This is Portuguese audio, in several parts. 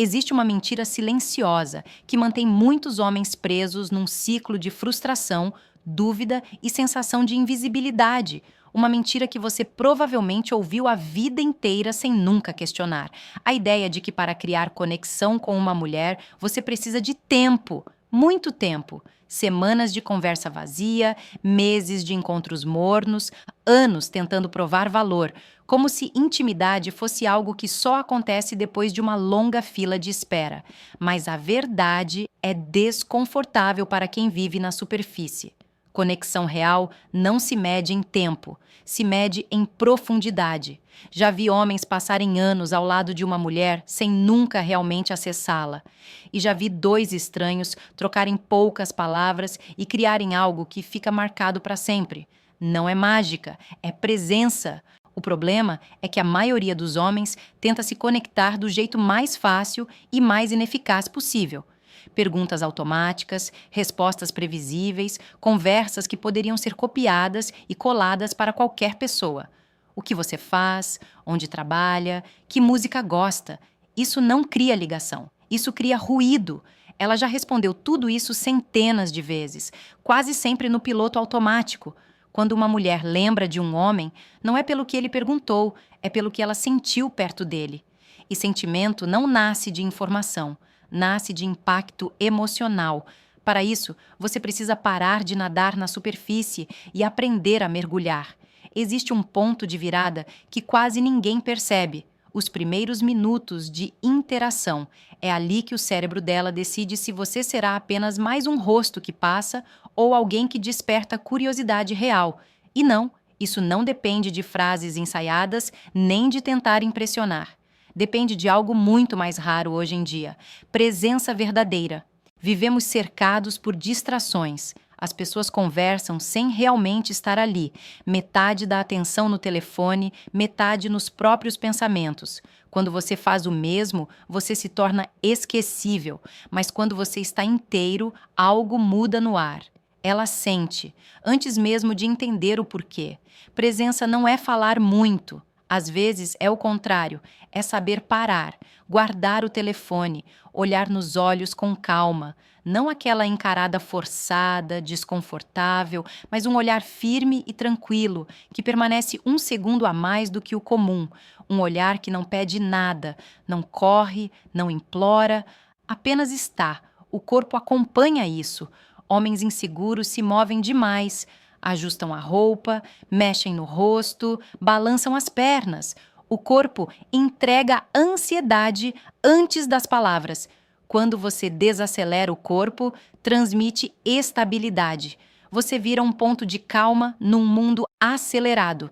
Existe uma mentira silenciosa que mantém muitos homens presos num ciclo de frustração, dúvida e sensação de invisibilidade. Uma mentira que você provavelmente ouviu a vida inteira sem nunca questionar. A ideia de que para criar conexão com uma mulher você precisa de tempo, muito tempo. Semanas de conversa vazia, meses de encontros mornos, anos tentando provar valor, como se intimidade fosse algo que só acontece depois de uma longa fila de espera. Mas a verdade é desconfortável para quem vive na superfície. Conexão real não se mede em tempo, se mede em profundidade. Já vi homens passarem anos ao lado de uma mulher sem nunca realmente acessá-la. E já vi dois estranhos trocarem poucas palavras e criarem algo que fica marcado para sempre. Não é mágica, é presença. O problema é que a maioria dos homens tenta se conectar do jeito mais fácil e mais ineficaz possível. Perguntas automáticas, respostas previsíveis, conversas que poderiam ser copiadas e coladas para qualquer pessoa. O que você faz, onde trabalha, que música gosta. Isso não cria ligação, isso cria ruído. Ela já respondeu tudo isso centenas de vezes, quase sempre no piloto automático. Quando uma mulher lembra de um homem, não é pelo que ele perguntou, é pelo que ela sentiu perto dele. E sentimento não nasce de informação, nasce de impacto emocional. Para isso, você precisa parar de nadar na superfície e aprender a mergulhar. Existe um ponto de virada que quase ninguém percebe. Os primeiros minutos de interação. É ali que o cérebro dela decide se você será apenas mais um rosto que passa ou alguém que desperta curiosidade real. E não, isso não depende de frases ensaiadas nem de tentar impressionar. Depende de algo muito mais raro hoje em dia: presença verdadeira. Vivemos cercados por distrações. As pessoas conversam sem realmente estar ali. Metade da atenção no telefone, metade nos próprios pensamentos. Quando você faz o mesmo, você se torna esquecível. Mas quando você está inteiro, algo muda no ar. Ela sente, antes mesmo de entender o porquê. Presença não é falar muito. Às vezes é o contrário, é saber parar, guardar o telefone, olhar nos olhos com calma, não aquela encarada forçada, desconfortável, mas um olhar firme e tranquilo, que permanece um segundo a mais do que o comum, um olhar que não pede nada, não corre, não implora, apenas está. O corpo acompanha isso. Homens inseguros se movem demais, ajustam a roupa, mexem no rosto, balançam as pernas. O corpo entrega ansiedade antes das palavras. Quando você desacelera o corpo, transmite estabilidade. Você vira um ponto de calma num mundo acelerado.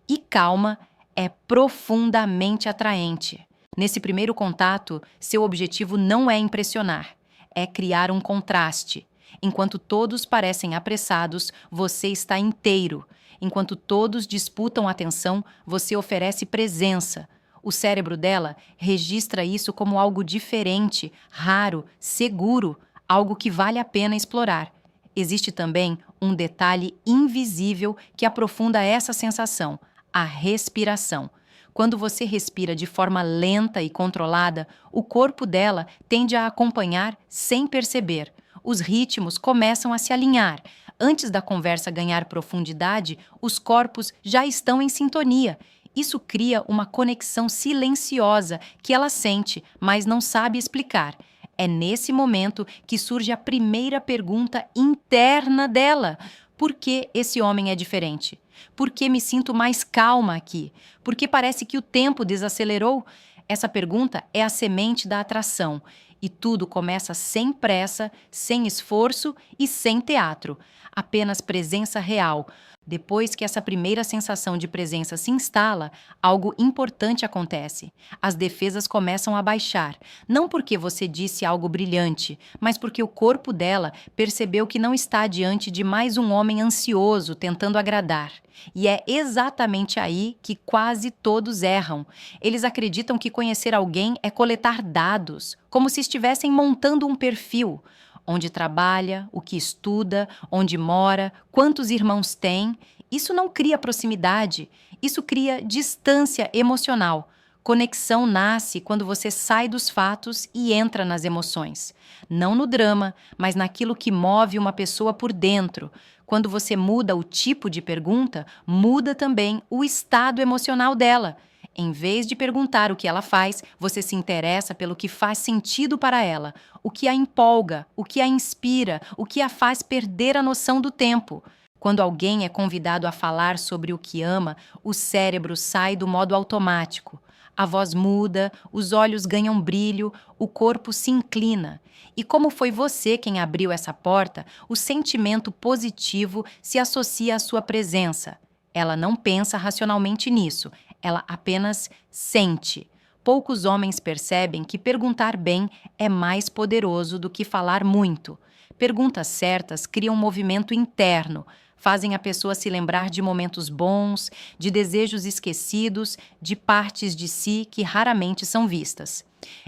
E calma é profundamente atraente. Nesse primeiro contato, seu objetivo não é impressionar, é criar um contraste. Enquanto todos parecem apressados, você está inteiro. Enquanto todos disputam atenção, você oferece presença. O cérebro dela registra isso como algo diferente, raro, seguro, algo que vale a pena explorar. Existe também um detalhe invisível que aprofunda essa sensação: a respiração. Quando você respira de forma lenta e controlada, o corpo dela tende a acompanhar sem perceber. Os ritmos começam a se alinhar. Antes da conversa ganhar profundidade, os corpos já estão em sintonia. Isso cria uma conexão silenciosa que ela sente, mas não sabe explicar. É nesse momento que surge a primeira pergunta interna dela: por que esse homem é diferente? Por que me sinto mais calma aqui? Por que parece que o tempo desacelerou? Essa pergunta é a semente da atração. E tudo começa sem pressa, sem esforço e sem teatro. Apenas presença real. Depois que essa primeira sensação de presença se instala, algo importante acontece. As defesas começam a baixar. Não porque você disse algo brilhante, mas porque o corpo dela percebeu que não está diante de mais um homem ansioso tentando agradar. E é exatamente aí que quase todos erram. Eles acreditam que conhecer alguém é coletar dados, como se estivessem montando um perfil. Onde trabalha, o que estuda, onde mora, quantos irmãos tem. Isso não cria proximidade, isso cria distância emocional. Conexão nasce quando você sai dos fatos e entra nas emoções. Não no drama, mas naquilo que move uma pessoa por dentro. Quando você muda o tipo de pergunta, muda também o estado emocional dela. Em vez de perguntar o que ela faz, você se interessa pelo que faz sentido para ela, o que a empolga, o que a inspira, o que a faz perder a noção do tempo. Quando alguém é convidado a falar sobre o que ama, o cérebro sai do modo automático. A voz muda, os olhos ganham brilho, o corpo se inclina. E como foi você quem abriu essa porta, o sentimento positivo se associa à sua presença. Ela não pensa racionalmente nisso, ela apenas sente. Poucos homens percebem que perguntar bem é mais poderoso do que falar muito. Perguntas certas criam um movimento interno, fazem a pessoa se lembrar de momentos bons, de desejos esquecidos, de partes de si que raramente são vistas.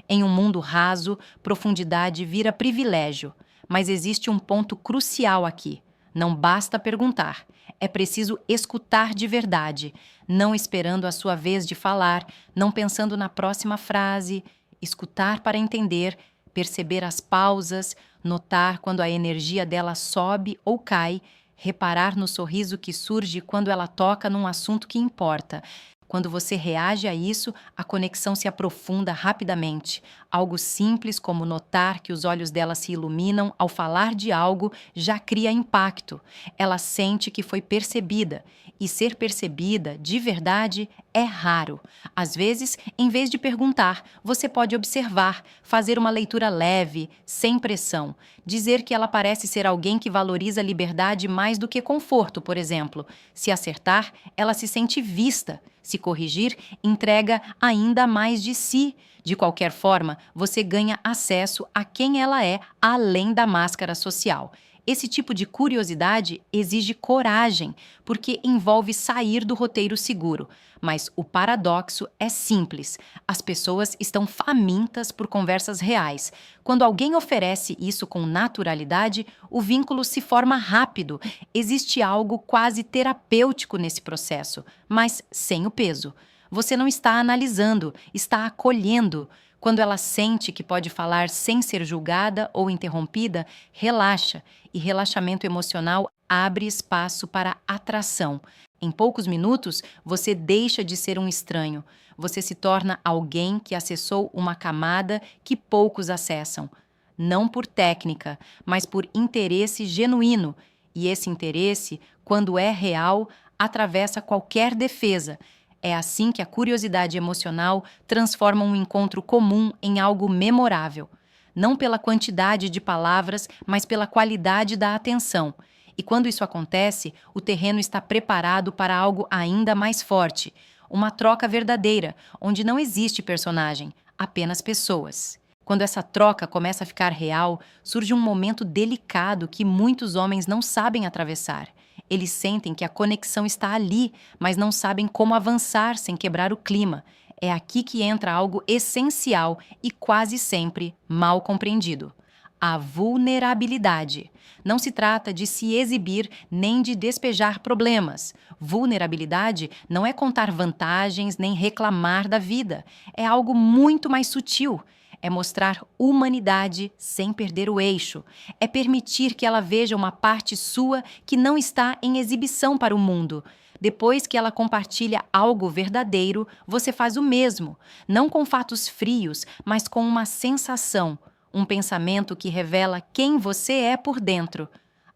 Em um mundo raso, profundidade vira privilégio, mas existe um ponto crucial aqui. Não basta perguntar, é preciso escutar de verdade, não esperando a sua vez de falar, não pensando na próxima frase, escutar para entender, perceber as pausas, notar quando a energia dela sobe ou cai, reparar no sorriso que surge quando ela toca num assunto que importa. Quando você reage a isso, a conexão se aprofunda rapidamente. Algo simples como notar que os olhos dela se iluminam ao falar de algo já cria impacto. Ela sente que foi percebida. E ser percebida, de verdade, é raro. Às vezes, em vez de perguntar, você pode observar, fazer uma leitura leve, sem pressão. Dizer que ela parece ser alguém que valoriza a liberdade mais do que conforto, por exemplo. Se acertar, ela se sente vista. Se corrigir, entrega ainda mais de si. De qualquer forma, você ganha acesso a quem ela é além da máscara social. Esse tipo de curiosidade exige coragem, porque envolve sair do roteiro seguro. Mas o paradoxo é simples. As pessoas estão famintas por conversas reais. Quando alguém oferece isso com naturalidade, o vínculo se forma rápido. Existe algo quase terapêutico nesse processo, mas sem o peso. Você não está analisando, está acolhendo. Quando ela sente que pode falar sem ser julgada ou interrompida, relaxa, e relaxamento emocional abre espaço para atração. Em poucos minutos, você deixa de ser um estranho. Você se torna alguém que acessou uma camada que poucos acessam. Não por técnica, mas por interesse genuíno. E esse interesse, quando é real, atravessa qualquer defesa. É assim que a curiosidade emocional transforma um encontro comum em algo memorável. Não pela quantidade de palavras, mas pela qualidade da atenção. E quando isso acontece, o terreno está preparado para algo ainda mais forte. Uma troca verdadeira, onde não existe personagem, apenas pessoas. Quando essa troca começa a ficar real, surge um momento delicado que muitos homens não sabem atravessar. Eles sentem que a conexão está ali, mas não sabem como avançar sem quebrar o clima. É aqui que entra algo essencial e quase sempre mal compreendido: a vulnerabilidade. Não se trata de se exibir nem de despejar problemas. Vulnerabilidade não é contar vantagens nem reclamar da vida. É algo muito mais sutil. É mostrar humanidade sem perder o eixo. É permitir que ela veja uma parte sua que não está em exibição para o mundo. Depois que ela compartilha algo verdadeiro, você faz o mesmo. Não com fatos frios, mas com uma sensação, um pensamento que revela quem você é por dentro.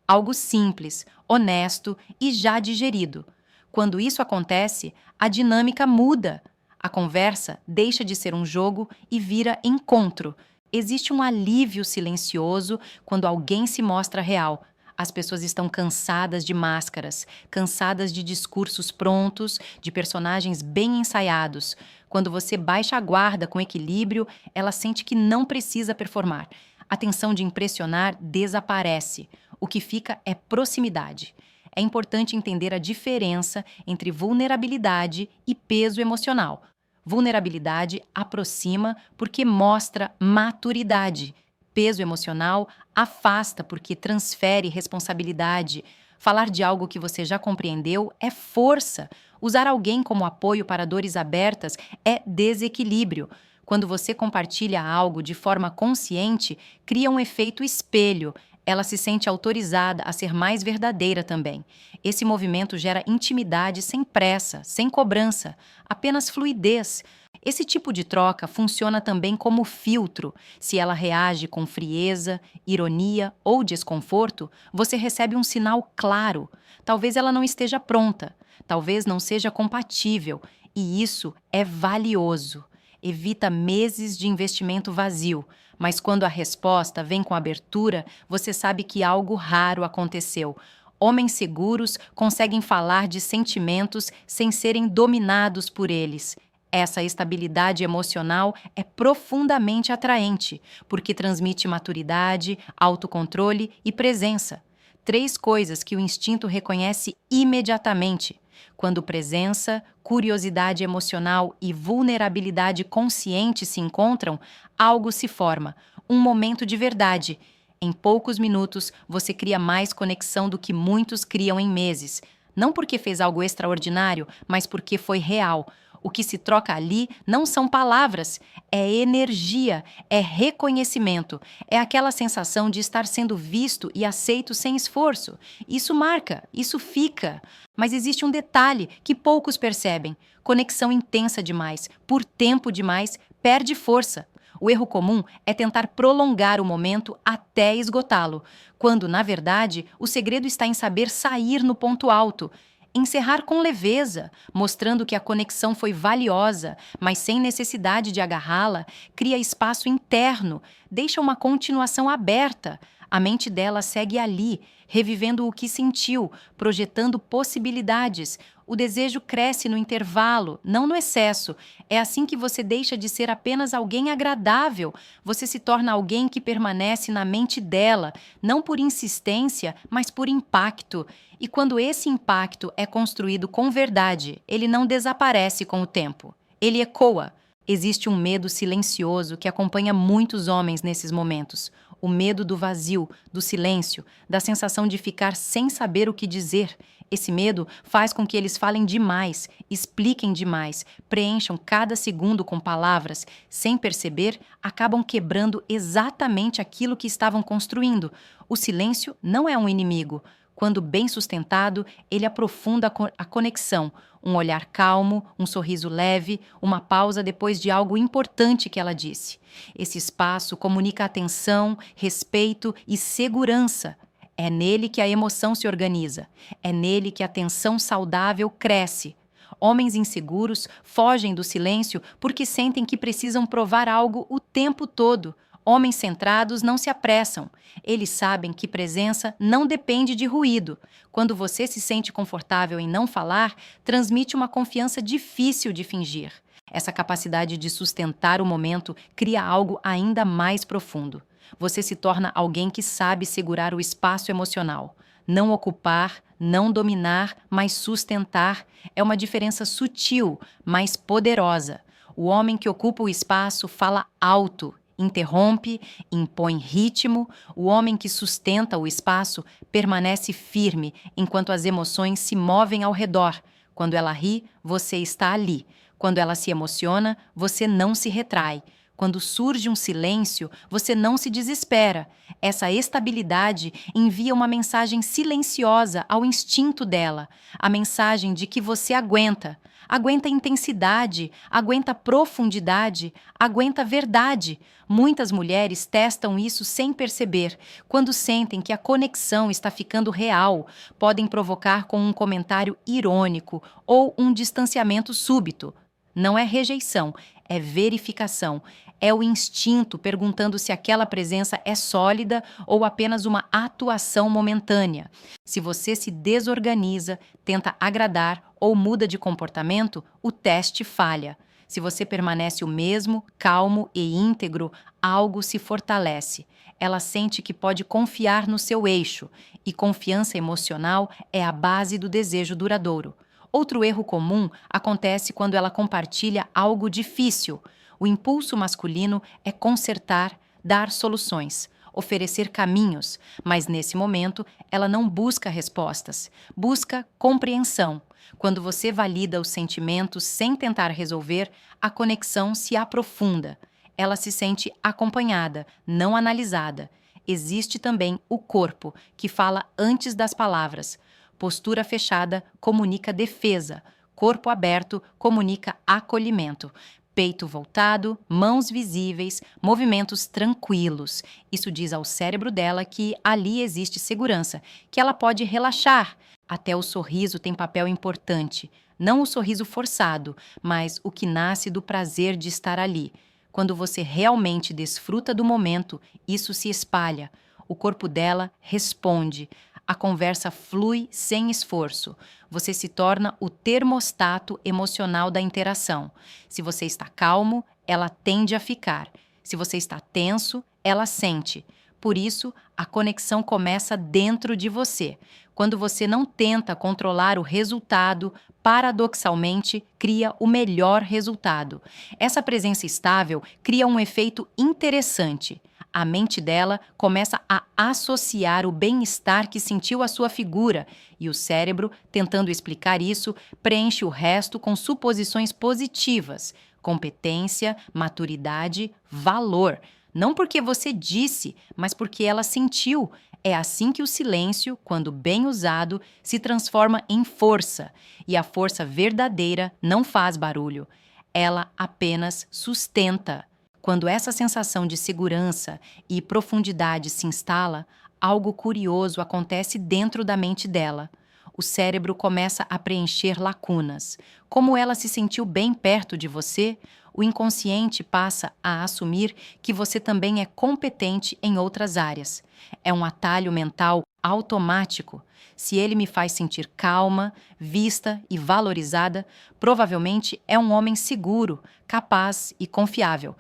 Algo simples, honesto e já digerido. Quando isso acontece, a dinâmica muda. A conversa deixa de ser um jogo e vira encontro. Existe um alívio silencioso quando alguém se mostra real. As pessoas estão cansadas de máscaras, cansadas de discursos prontos, de personagens bem ensaiados. Quando você baixa a guarda com equilíbrio, ela sente que não precisa performar. A tensão de impressionar desaparece. O que fica é proximidade. É importante entender a diferença entre vulnerabilidade e peso emocional. Vulnerabilidade aproxima porque mostra maturidade. Peso emocional afasta porque transfere responsabilidade. Falar de algo que você já compreendeu é força. Usar alguém como apoio para dores abertas é desequilíbrio. Quando você compartilha algo de forma consciente, cria um efeito espelho. Ela se sente autorizada a ser mais verdadeira também. Esse movimento gera intimidade sem pressa, sem cobrança, apenas fluidez. Esse tipo de troca funciona também como filtro. Se ela reage com frieza, ironia ou desconforto, você recebe um sinal claro. Talvez ela não esteja pronta, talvez não seja compatível, e isso é valioso. Evita meses de investimento vazio, mas quando a resposta vem com abertura, você sabe que algo raro aconteceu. Homens seguros conseguem falar de sentimentos sem serem dominados por eles. Essa estabilidade emocional é profundamente atraente, porque transmite maturidade, autocontrole e presença. Três coisas que o instinto reconhece imediatamente. Quando presença, curiosidade emocional e vulnerabilidade consciente se encontram, algo se forma, um momento de verdade. Em poucos minutos, você cria mais conexão do que muitos criam em meses. Não porque fez algo extraordinário, mas porque foi real. O que se troca ali não são palavras, é energia, é reconhecimento, é aquela sensação de estar sendo visto e aceito sem esforço. Isso marca, isso fica. Mas existe um detalhe que poucos percebem: conexão intensa demais, por tempo demais, perde força. O erro comum é tentar prolongar o momento até esgotá-lo, quando, na verdade, o segredo está em saber sair no ponto alto. Encerrar com leveza, mostrando que a conexão foi valiosa, mas sem necessidade de agarrá-la, cria espaço interno, deixa uma continuação aberta. A mente dela segue ali, revivendo o que sentiu, projetando possibilidades. O desejo cresce no intervalo, não no excesso. É assim que você deixa de ser apenas alguém agradável. Você se torna alguém que permanece na mente dela, não por insistência, mas por impacto. E quando esse impacto é construído com verdade, ele não desaparece com o tempo. Ele ecoa. Existe um medo silencioso que acompanha muitos homens nesses momentos. O medo do vazio, do silêncio, da sensação de ficar sem saber o que dizer. Esse medo faz com que eles falem demais, expliquem demais, preencham cada segundo com palavras. Sem perceber, acabam quebrando exatamente aquilo que estavam construindo. O silêncio não é um inimigo. Quando bem sustentado, ele aprofunda a conexão. Um olhar calmo, um sorriso leve, uma pausa depois de algo importante que ela disse. Esse espaço comunica atenção, respeito e segurança. É nele que a emoção se organiza. É nele que a tensão saudável cresce. Homens inseguros fogem do silêncio porque sentem que precisam provar algo o tempo todo. Homens centrados não se apressam. Eles sabem que presença não depende de ruído. Quando você se sente confortável em não falar, transmite uma confiança difícil de fingir. Essa capacidade de sustentar o momento cria algo ainda mais profundo. Você se torna alguém que sabe segurar o espaço emocional. Não ocupar, não dominar, mas sustentar é uma diferença sutil, mas poderosa. O homem que ocupa o espaço fala alto, interrompe, impõe ritmo. O homem que sustenta o espaço permanece firme enquanto as emoções se movem ao redor. Quando ela ri, você está ali. Quando ela se emociona, você não se retrai. Quando surge um silêncio, você não se desespera. Essa estabilidade envia uma mensagem silenciosa ao instinto dela, a mensagem de que você aguenta. Aguenta intensidade, aguenta profundidade, aguenta verdade. Muitas mulheres testam isso sem perceber. Quando sentem que a conexão está ficando real, podem provocar com um comentário irônico ou um distanciamento súbito. Não é rejeição, é verificação. É o instinto perguntando se aquela presença é sólida ou apenas uma atuação momentânea. Se você se desorganiza, tenta agradar ou muda de comportamento, o teste falha. Se você permanece o mesmo, calmo e íntegro, algo se fortalece. Ela sente que pode confiar no seu eixo, e confiança emocional é a base do desejo duradouro. Outro erro comum acontece quando ela compartilha algo difícil. O impulso masculino é consertar, dar soluções, oferecer caminhos, mas nesse momento ela não busca respostas, busca compreensão. Quando você valida os sentimentos sem tentar resolver, a conexão se aprofunda. Ela se sente acompanhada, não analisada. Existe também o corpo, que fala antes das palavras. Postura fechada comunica defesa. Corpo aberto comunica acolhimento. Peito voltado, mãos visíveis, movimentos tranquilos. Isso diz ao cérebro dela que ali existe segurança, que ela pode relaxar. Até o sorriso tem papel importante. Não o sorriso forçado, mas o que nasce do prazer de estar ali. Quando você realmente desfruta do momento, isso se espalha. O corpo dela responde. A conversa flui sem esforço. Você se torna o termostato emocional da interação. Se você está calmo, ela tende a ficar. Se você está tenso, ela sente. Por isso, a conexão começa dentro de você. Quando você não tenta controlar o resultado, paradoxalmente, cria o melhor resultado. Essa presença estável cria um efeito interessante. A mente dela começa a associar o bem-estar que sentiu à sua figura e o cérebro, tentando explicar isso, preenche o resto com suposições positivas, competência, maturidade, valor. Não porque você disse, mas porque ela sentiu. É assim que o silêncio, quando bem usado, se transforma em força. E a força verdadeira não faz barulho. Ela apenas sustenta. Quando essa sensação de segurança e profundidade se instala, algo curioso acontece dentro da mente dela. O cérebro começa a preencher lacunas. Como ela se sentiu bem perto de você, o inconsciente passa a assumir que você também é competente em outras áreas. É um atalho mental automático. Se ele me faz sentir calma, vista e valorizada, provavelmente é um homem seguro, capaz e confiável.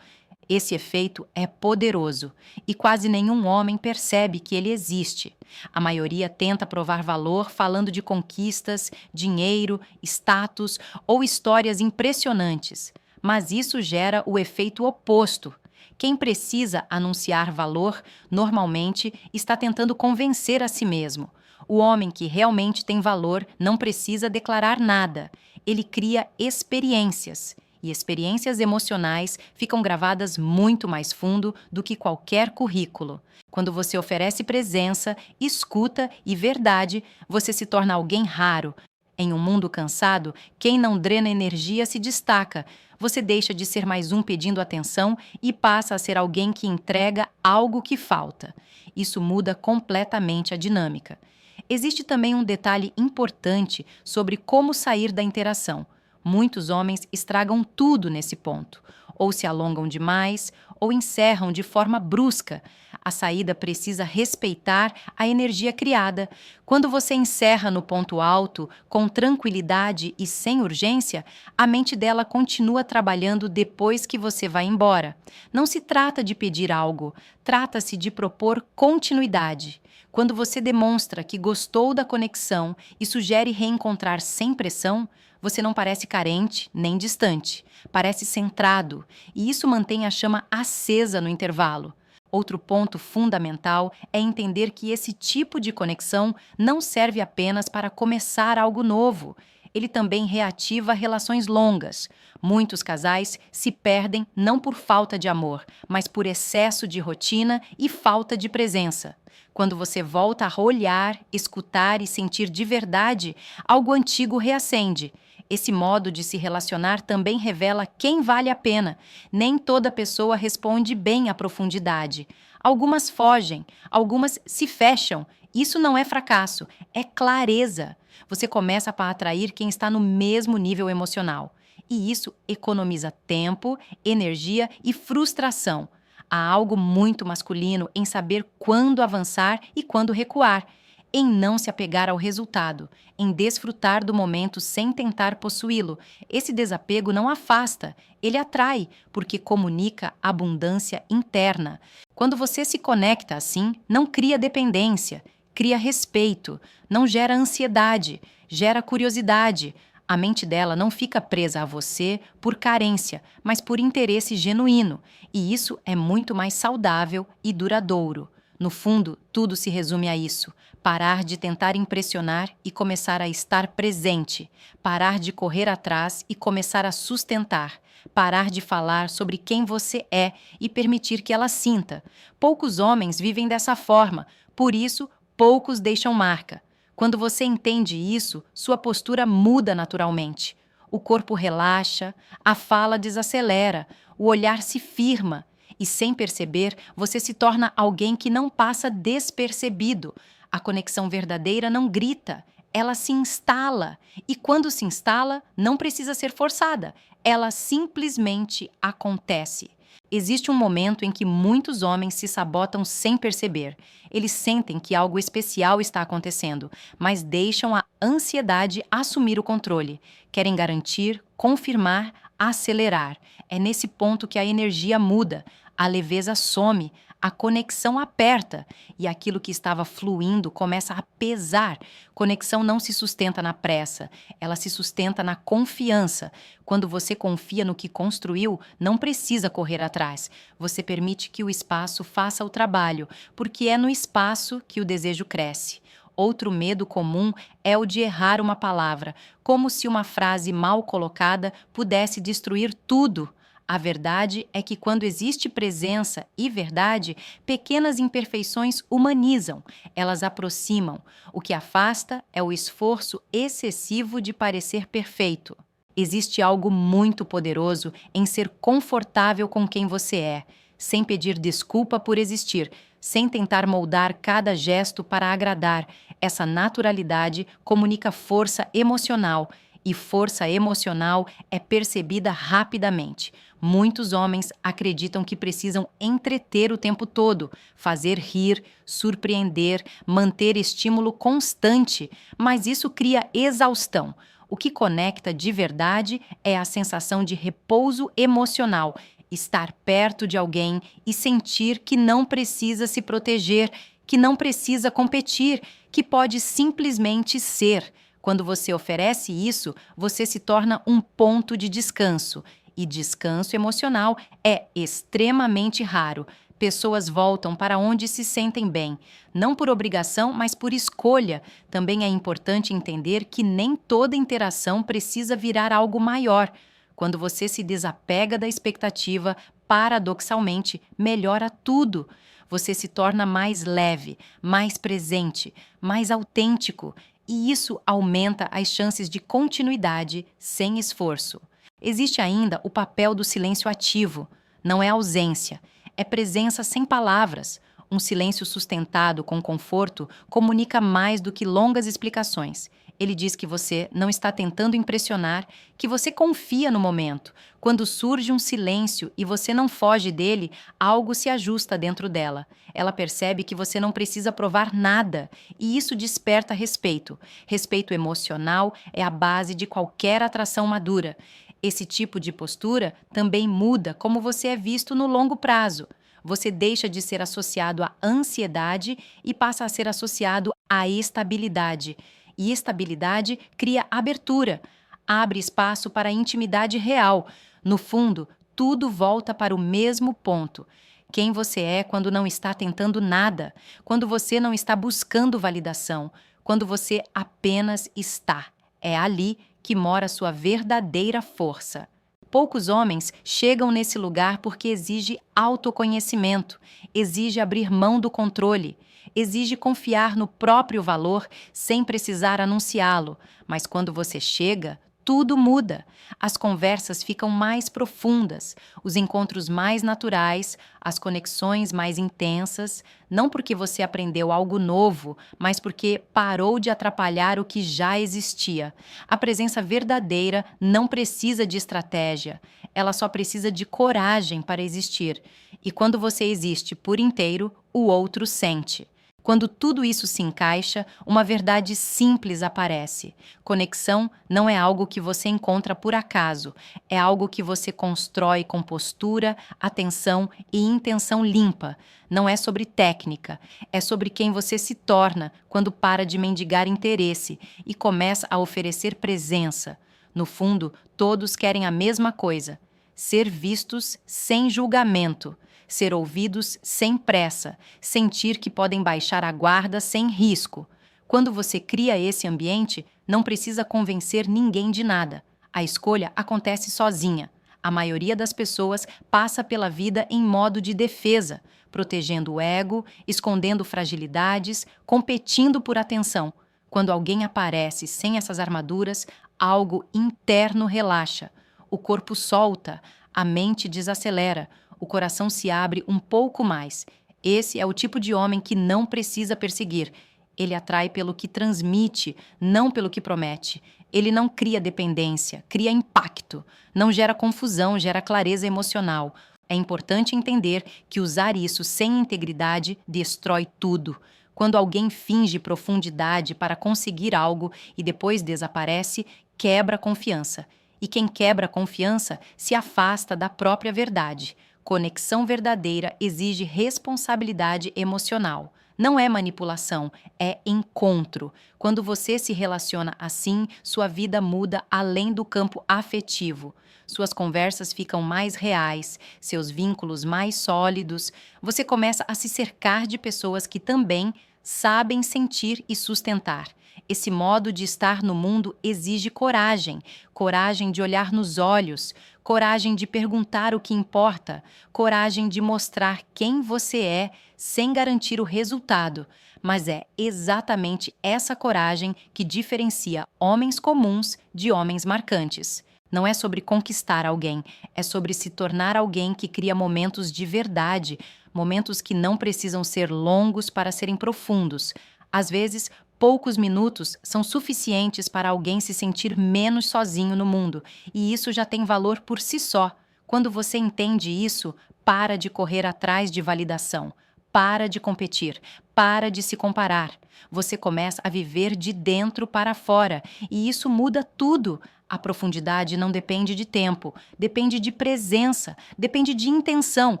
Esse efeito é poderoso e quase nenhum homem percebe que ele existe. A maioria tenta provar valor falando de conquistas, dinheiro, status ou histórias impressionantes. Mas isso gera o efeito oposto. Quem precisa anunciar valor, normalmente, está tentando convencer a si mesmo. O homem que realmente tem valor não precisa declarar nada. Ele cria experiências. E experiências emocionais ficam gravadas muito mais fundo do que qualquer currículo. Quando você oferece presença, escuta e verdade, você se torna alguém raro. Em um mundo cansado, quem não drena energia se destaca. Você deixa de ser mais um pedindo atenção e passa a ser alguém que entrega algo que falta. Isso muda completamente a dinâmica. Existe também um detalhe importante sobre como sair da interação. Muitos homens estragam tudo nesse ponto. Ou se alongam demais, ou encerram de forma brusca. A saída precisa respeitar a energia criada. Quando você encerra no ponto alto, com tranquilidade e sem urgência, a mente dela continua trabalhando depois que você vai embora. Não se trata de pedir algo, trata-se de propor continuidade. Quando você demonstra que gostou da conexão e sugere reencontrar sem pressão, você não parece carente nem distante, parece centrado, e isso mantém a chama acesa no intervalo. Outro ponto fundamental é entender que esse tipo de conexão não serve apenas para começar algo novo. Ele também reativa relações longas. Muitos casais se perdem não por falta de amor, mas por excesso de rotina e falta de presença. Quando você volta a olhar, escutar e sentir de verdade, algo antigo reacende. Esse modo de se relacionar também revela quem vale a pena. Nem toda pessoa responde bem à profundidade. Algumas fogem, algumas se fecham. Isso não é fracasso, é clareza. Você começa a atrair quem está no mesmo nível emocional. E isso economiza tempo, energia e frustração. Há algo muito masculino em saber quando avançar e quando recuar, em não se apegar ao resultado, em desfrutar do momento sem tentar possuí-lo. Esse desapego não afasta, ele atrai, porque comunica abundância interna. Quando você se conecta assim, não cria dependência, cria respeito, não gera ansiedade, gera curiosidade. A mente dela não fica presa a você por carência, mas por interesse genuíno, e isso é muito mais saudável e duradouro. No fundo, tudo se resume a isso: parar de tentar impressionar e começar a estar presente, parar de correr atrás e começar a sustentar, parar de falar sobre quem você é e permitir que ela sinta. Poucos homens vivem dessa forma, por isso, poucos deixam marca. Quando você entende isso, sua postura muda naturalmente. O corpo relaxa, a fala desacelera, o olhar se firma. E sem perceber, você se torna alguém que não passa despercebido. A conexão verdadeira não grita, ela se instala. E quando se instala, não precisa ser forçada, ela simplesmente acontece. Existe um momento em que muitos homens se sabotam sem perceber. Eles sentem que algo especial está acontecendo, mas deixam a ansiedade assumir o controle. Querem garantir, confirmar, acelerar. É nesse ponto que a energia muda, a leveza some, a conexão aperta e aquilo que estava fluindo começa a pesar. Conexão não se sustenta na pressa, ela se sustenta na confiança. Quando você confia no que construiu, não precisa correr atrás. Você permite que o espaço faça o trabalho, porque é no espaço que o desejo cresce. Outro medo comum é o de errar uma palavra, como se uma frase mal colocada pudesse destruir tudo. A verdade é que quando existe presença e verdade, pequenas imperfeições humanizam, elas aproximam. O que afasta é o esforço excessivo de parecer perfeito. Existe algo muito poderoso em ser confortável com quem você é, sem pedir desculpa por existir, sem tentar moldar cada gesto para agradar. Essa naturalidade comunica força emocional, e força emocional é percebida rapidamente. Muitos homens acreditam que precisam entreter o tempo todo, fazer rir, surpreender, manter estímulo constante, mas isso cria exaustão. O que conecta de verdade é a sensação de repouso emocional, estar perto de alguém e sentir que não precisa se proteger, que não precisa competir, que pode simplesmente ser. Quando você oferece isso, você se torna um ponto de descanso. E descanso emocional é extremamente raro. Pessoas voltam para onde se sentem bem, não por obrigação, mas por escolha. Também é importante entender que nem toda interação precisa virar algo maior. Quando você se desapega da expectativa, paradoxalmente, melhora tudo. Você se torna mais leve, mais presente, mais autêntico. E isso aumenta as chances de continuidade sem esforço. Existe ainda o papel do silêncio ativo. Não é ausência, é presença sem palavras. Um silêncio sustentado com conforto comunica mais do que longas explicações. Ele diz que você não está tentando impressionar, que você confia no momento. Quando surge um silêncio e você não foge dele, algo se ajusta dentro dela. Ela percebe que você não precisa provar nada, e isso desperta respeito. Respeito emocional é a base de qualquer atração madura. Esse tipo de postura também muda como você é visto no longo prazo. Você deixa de ser associado à ansiedade e passa a ser associado à estabilidade. E estabilidade cria abertura, abre espaço para a intimidade real. No fundo, tudo volta para o mesmo ponto. Quem você é quando não está tentando nada, quando você não está buscando validação, quando você apenas está. É ali que mora sua verdadeira força. Poucos homens chegam nesse lugar porque exige autoconhecimento, exige abrir mão do controle, exige confiar no próprio valor sem precisar anunciá-lo. Mas quando você chega, tudo muda. As conversas ficam mais profundas, os encontros mais naturais, as conexões mais intensas, não porque você aprendeu algo novo, mas porque parou de atrapalhar o que já existia. A presença verdadeira não precisa de estratégia, ela só precisa de coragem para existir. E quando você existe por inteiro, o outro sente. Quando tudo isso se encaixa, uma verdade simples aparece. Conexão não é algo que você encontra por acaso, é algo que você constrói com postura, atenção e intenção limpa. Não é sobre técnica, é sobre quem você se torna quando para de mendigar interesse e começa a oferecer presença. No fundo, todos querem a mesma coisa: ser vistos sem julgamento, ser ouvidos sem pressa, sentir que podem baixar a guarda sem risco. Quando você cria esse ambiente, não precisa convencer ninguém de nada. A escolha acontece sozinha. A maioria das pessoas passa pela vida em modo de defesa, protegendo o ego, escondendo fragilidades, competindo por atenção. Quando alguém aparece sem essas armaduras, algo interno relaxa. O corpo solta, a mente desacelera, o coração se abre um pouco mais. Esse é o tipo de homem que não precisa perseguir. Ele atrai pelo que transmite, não pelo que promete. Ele não cria dependência, cria impacto. Não gera confusão, gera clareza emocional. É importante entender que usar isso sem integridade destrói tudo. Quando alguém finge profundidade para conseguir algo e depois desaparece, quebra a confiança. E quem quebra a confiança se afasta da própria verdade. Conexão verdadeira exige responsabilidade emocional. Não é manipulação, é encontro. Quando você se relaciona assim, sua vida muda além do campo afetivo. Suas conversas ficam mais reais, seus vínculos mais sólidos. Você começa a se cercar de pessoas que também sabem sentir e sustentar. Esse modo de estar no mundo exige coragem, coragem de olhar nos olhos, coragem de perguntar o que importa, coragem de mostrar quem você é sem garantir o resultado. Mas é exatamente essa coragem que diferencia homens comuns de homens marcantes. Não é sobre conquistar alguém, é sobre se tornar alguém que cria momentos de verdade, momentos que não precisam ser longos para serem profundos. Às vezes, poucos minutos são suficientes para alguém se sentir menos sozinho no mundo, e isso já tem valor por si só. Quando você entende isso, para de correr atrás de validação, para de competir, para de se comparar. Você começa a viver de dentro para fora, e isso muda tudo. A profundidade não depende de tempo, depende de presença, depende de intenção,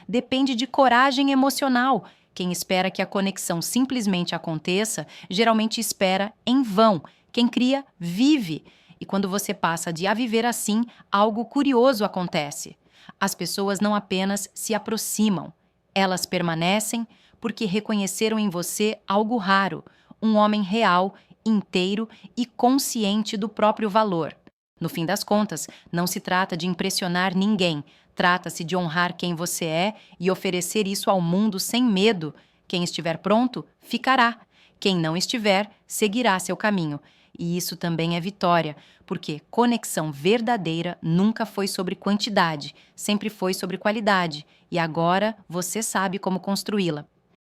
depende de coragem emocional. Quem espera que a conexão simplesmente aconteça, geralmente espera em vão. Quem cria, vive. E quando você passa de a viver assim, algo curioso acontece. As pessoas não apenas se aproximam, elas permanecem porque reconheceram em você algo raro, um homem real, inteiro e consciente do próprio valor. No fim das contas, não se trata de impressionar ninguém, trata-se de honrar quem você é e oferecer isso ao mundo sem medo. Quem estiver pronto, ficará. Quem não estiver, seguirá seu caminho. E isso também é vitória, porque conexão verdadeira nunca foi sobre quantidade, sempre foi sobre qualidade. E agora você sabe como construí-la.